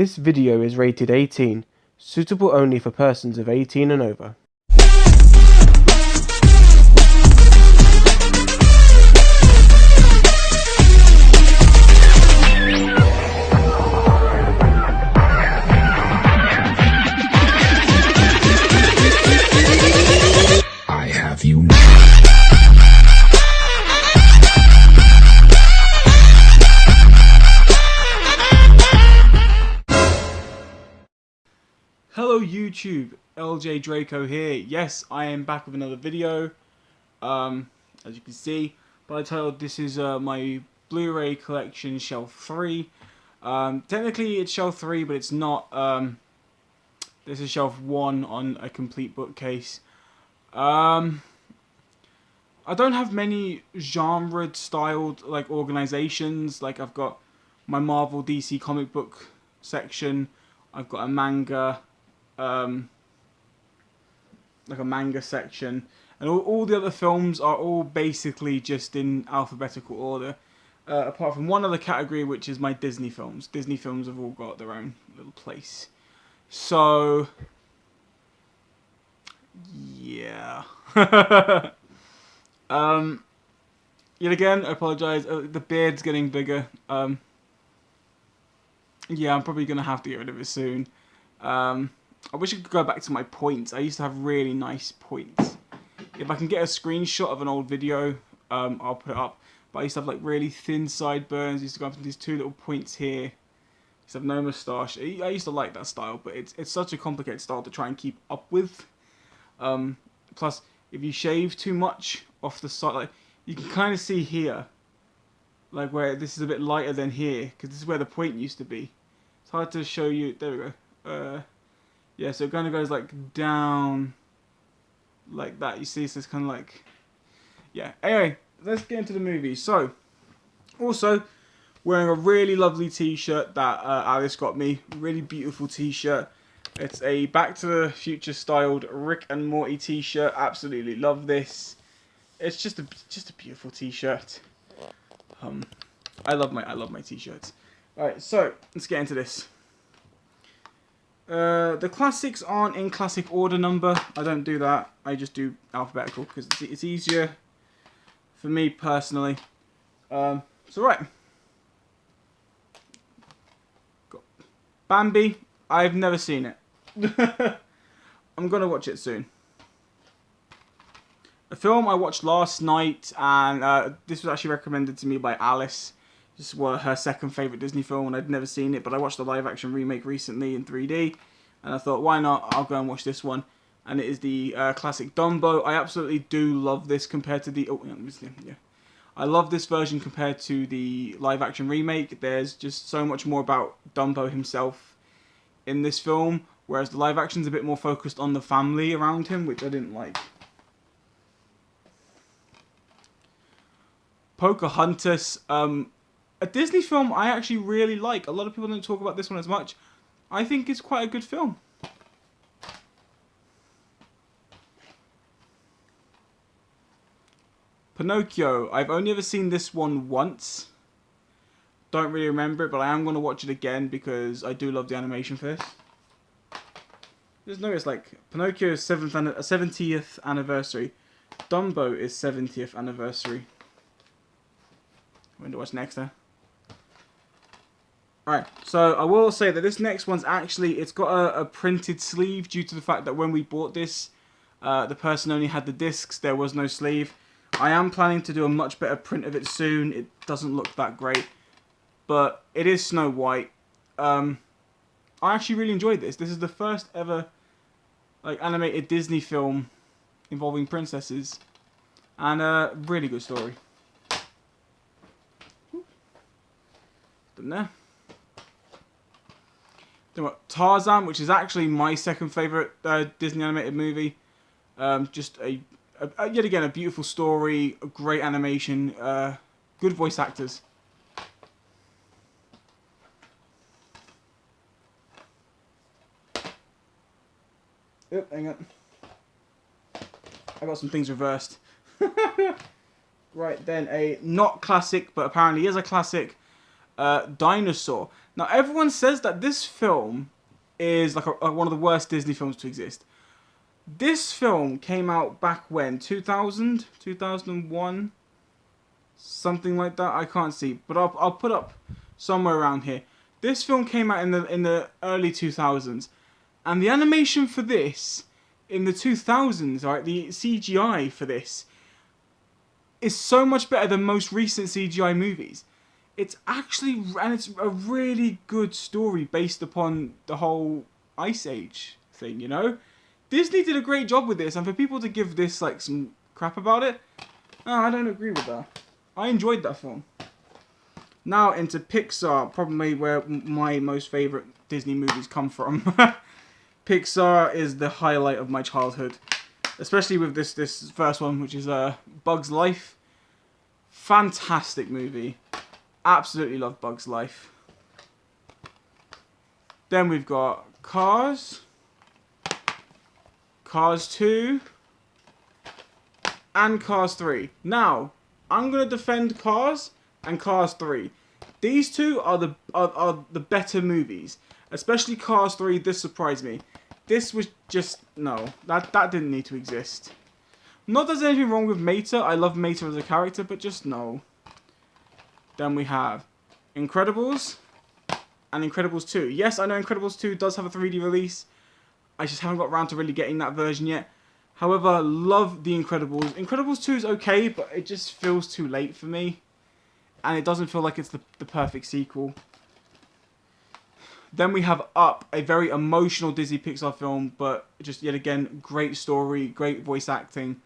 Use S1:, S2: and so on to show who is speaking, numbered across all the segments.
S1: This video is rated 18, suitable only for persons of 18 and over.
S2: I have you.
S3: Hello YouTube, LJ Draco here. Yes, I am back with another video. As you can see by the title, this is my Blu-ray collection shelf 3. Technically it's shelf 3, but it's not. This is shelf 1 on a complete bookcase. I don't have many genre styled like organizations. Like I've got my Marvel DC comic book section. I've got a manga. Like a manga section, and all the other films are all basically just in alphabetical order, apart from one other category, which is my Disney films. Disney films have all got their own little place. So yeah. Yet again, I apologize. The beard's getting bigger. Yeah, I'm probably gonna have to get rid of it soon. I wish I could go back to my points. I used to have really nice points. If I can get a screenshot of an old video, I'll put it up. But I used to have like really thin sideburns. I used to go up to these two little points here. I used to have no moustache. I used to like that style, but it's such a complicated style to try and keep up with. Plus, if you shave too much off the side, like you can kind of see here, like where this is a bit lighter than here, because this is where the point used to be. It's hard to show you. There we go. Yeah, so it kind of goes like down like that. You see, so it's kind of like, yeah. Anyway, let's get into the movie. So, also wearing a really lovely t-shirt that Alice got me. Really beautiful t-shirt. It's a Back to the Future styled Rick and Morty t-shirt. Absolutely love this. It's just a beautiful t-shirt. I love my t-shirts. All right, so let's get into this. The classics aren't in classic order number. I don't do that. I just do alphabetical because it's easier for me personally. So right. Got Bambi. I've never seen it. I'm gonna watch it soon. A film I watched last night, and this was actually recommended to me by Alice. This was her second favourite Disney film, and I'd never seen it, but I watched the live-action remake recently in 3D, and I thought, why not? I'll go and watch this one. And it is the classic Dumbo. I absolutely do love this compared to the... Oh, yeah. I love this version compared to the live-action remake. There's just so much more about Dumbo himself in this film, whereas the live-action's a bit more focused on the family around him, which I didn't like. Pocahontas, a Disney film I actually really like. A lot of people don't talk about this one as much. I think it's quite a good film. Pinocchio. I've only ever seen this one once. Don't really remember it, but I am going to watch it again because I do love the animation for this. Just notice, like, Pinocchio's 70th anniversary. Dumbo is 70th anniversary. I wonder what's next there. Alright, so I will say that this next one's actually, it's got a printed sleeve due to the fact that when we bought this, the person only had the discs, there was no sleeve. I am planning to do a much better print of it soon. It doesn't look that great, but it is Snow White. I actually really enjoyed this. This is the first ever like animated Disney film involving princesses, and a really good story. Done there. Then what? Tarzan, which is actually my second favourite Disney animated movie. Just yet again a beautiful story, a great animation, good voice actors. Yep, hang on. I got some things reversed. Right then, a not classic, but apparently is a classic. Dinosaur. Now, everyone says that this film is like one of the worst Disney films to exist. This film came out back when? 2000? 2001? Something like that? I can't see. But I'll put up somewhere around here. This film came out in the early 2000s. And the animation for this, in the 2000s, right, the CGI for this, is so much better than most recent CGI movies. It's actually, and it's a really good story based upon the whole Ice Age thing, you know? Disney did a great job with this, and for people to give this, like, some crap about it, I don't agree with that. I enjoyed that film. Now into Pixar, probably where my most favourite Disney movies come from. Pixar is the highlight of my childhood. Especially with this first one, which is Bug's Life. Fantastic movie. Absolutely love Bug's Life. Then we've got Cars. Cars 2. And Cars 3. Now, I'm going to defend Cars and Cars 3. These two are the better movies. Especially Cars 3, this surprised me. This was just, no, that didn't need to exist. Not that there's anything wrong with Mater, I love Mater as a character, but just no. Then we have Incredibles and Incredibles 2. Yes, I know Incredibles 2 does have a 3D release. I just haven't got around to really getting that version yet. However, love the Incredibles. Incredibles 2 is okay, but it just feels too late for me. And it doesn't feel like it's the perfect sequel. Then we have Up, a very emotional Disney Pixar film, but just yet again, great story, great voice acting,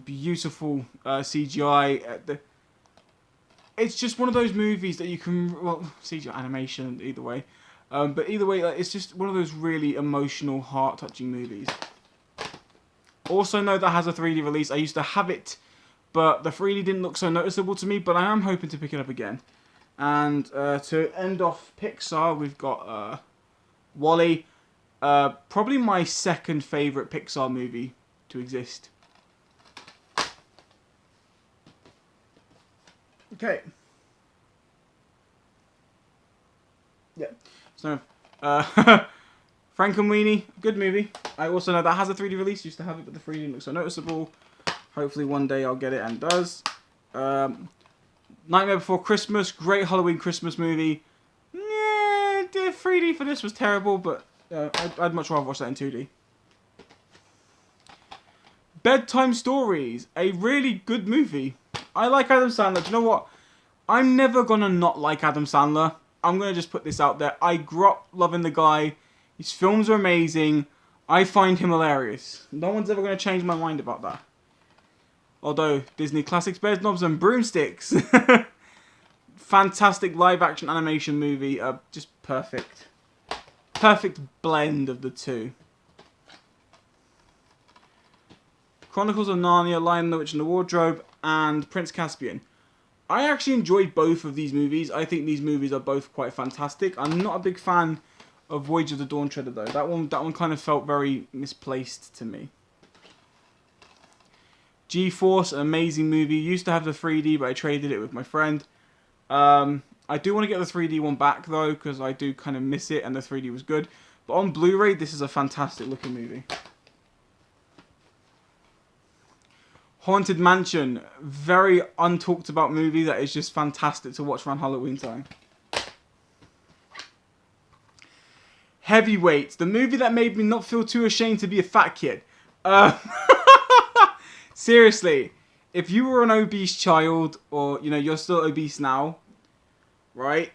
S3: beautiful CGI. It's just one of those movies that you can, well, CGI animation either way, but either way, it's just one of those really emotional, heart-touching movies. Also know that has a 3D release. I used to have it, but the 3D didn't look so noticeable to me, but I am hoping to pick it up again. And to end off Pixar, we've got WALL-E. Probably my second favourite Pixar movie to exist. Okay. Yeah. So, Frankenweenie, good movie. I also know that has a 3D release. Used to have it, but the 3D didn't look so noticeable. Hopefully one day I'll get it, and does. Nightmare Before Christmas, great Halloween Christmas movie. Yeah, the 3D for this was terrible, but I'd much rather watch that in 2D. Bedtime Stories, a really good movie. I like Adam Sandler. Do you know what? I'm never gonna not like Adam Sandler. I'm gonna just put this out there. I grew up loving the guy. His films are amazing. I find him hilarious. No one's ever gonna change my mind about that. Although, Disney classics, Bears, Knobs and Broomsticks. Fantastic live-action animation movie. Just perfect. Perfect blend of the two. Chronicles of Narnia, Lion, the Witch and the Wardrobe, and Prince Caspian. I actually enjoyed both of these movies. I think these movies are both quite fantastic. I'm not a big fan of Voyage of the Dawn Treader, though. That one kind of felt very misplaced to me. G-Force, an amazing movie. Used to have the 3D, but I traded it with my friend. I do want to get the 3D one back, though, because I do kind of miss it, and the 3D was good. But on Blu-ray, this is a fantastic looking movie. Haunted Mansion, very untalked about movie that is just fantastic to watch around Halloween time. Heavyweight, the movie that made me not feel too ashamed to be a fat kid. Seriously, if you were an obese child, or, you know, you're still obese now, right?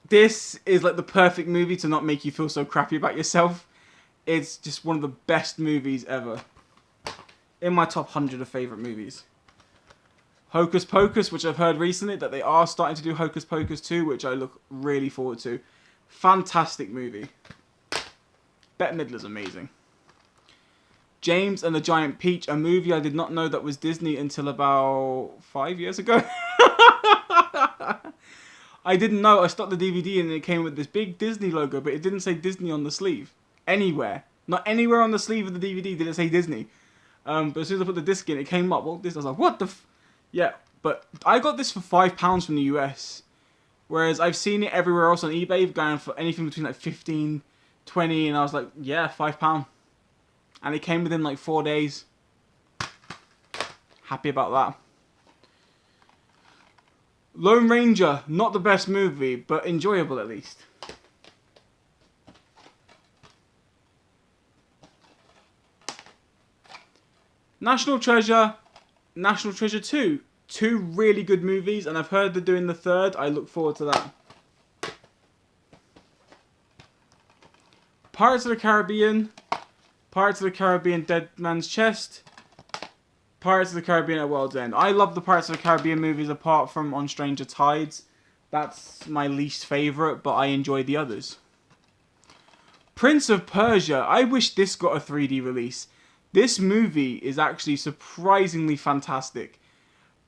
S3: This is like the perfect movie to not make you feel so crappy about yourself. It's just one of the best movies ever. In my top 100 of favourite movies. Hocus Pocus, which I've heard recently that they are starting to do Hocus Pocus 2, which I look really forward to. Fantastic movie. Bette Midler's amazing. James and the Giant Peach, a movie I did not know that was Disney until about 5 years ago. I didn't know. I stopped the DVD and it came with this big Disney logo, but it didn't say Disney on the sleeve. Anywhere. Not anywhere on the sleeve of the DVD did it say Disney. But as soon as I put the disc in, it came up. Well, this, I was like, what the f... Yeah, but I got this for £5 from the US. Whereas I've seen it everywhere else on eBay going for anything between like 15, 20, and I was like, yeah, £5. And it came within like 4 days. Happy about that. Lone Ranger, not the best movie, but enjoyable at least. National Treasure 2. Two really good movies, and I've heard they're doing the third. I look forward to that. Pirates of the Caribbean Dead Man's Chest, Pirates of the Caribbean at World's End. I love the Pirates of the Caribbean movies apart from On Stranger Tides. That's my least favourite, but I enjoy the others. Prince of Persia. I wish this got a 3D release. This movie is actually surprisingly fantastic.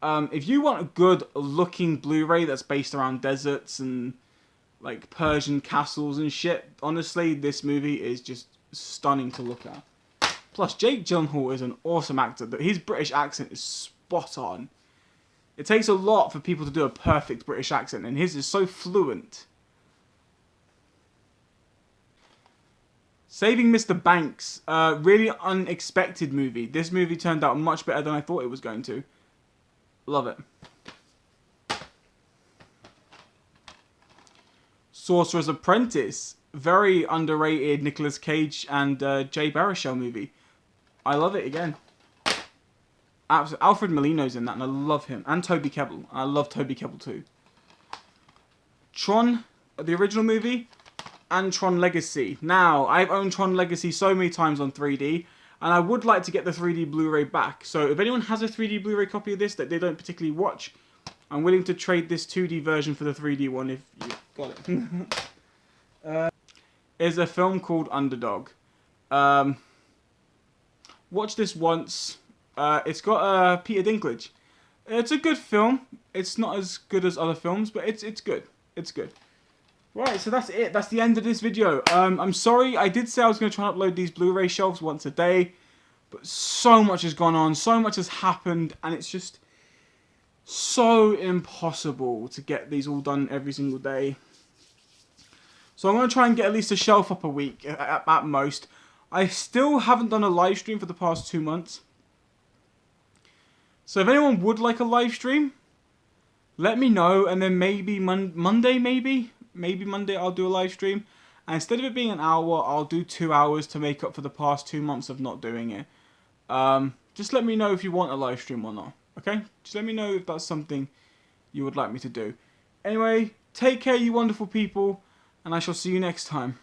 S3: If you want a good looking Blu-ray that's based around deserts and like Persian castles and shit, honestly, this movie is just stunning to look at. Plus, Jake Gyllenhaal is an awesome actor. His British accent is spot on. It takes a lot for people to do a perfect British accent, and his is so fluent. Saving Mr. Banks. Really unexpected movie. This movie turned out much better than I thought it was going to. Love it. Sorcerer's Apprentice. Very underrated Nicolas Cage and Jay Baruchel movie. I love it again. Alfred Molino's in that, and I love him. And Toby Kebbell. I love Toby Kebbell too. Tron, the original movie, and Tron Legacy. Now, I've owned Tron Legacy so many times on 3D, and I would like to get the 3D Blu-ray back. So if anyone has a 3D Blu-ray copy of this that they don't particularly watch, I'm willing to trade this 2D version for the 3D one if you got it. There's a film called Underdog. Watch this once. It's got Peter Dinklage. It's a good film. It's not as good as other films, but it's good. It's good. Right, so that's it. That's the end of this video. I'm sorry. I did say I was going to try and upload these Blu-ray shelves once a day, but so much has gone on. So much has happened, and it's just so impossible to get these all done every single day. So I'm going to try and get at least a shelf up a week at most. I still haven't done a live stream for the past 2 months. So if anyone would like a live stream, let me know, and then maybe Monday, maybe Monday I'll do a live stream. And instead of it being an hour, I'll do 2 hours to make up for the past 2 months of not doing it. Just let me know if you want a live stream or not, okay? Just let me know if that's something you would like me to do. Anyway, take care, you wonderful people, and I shall see you next time.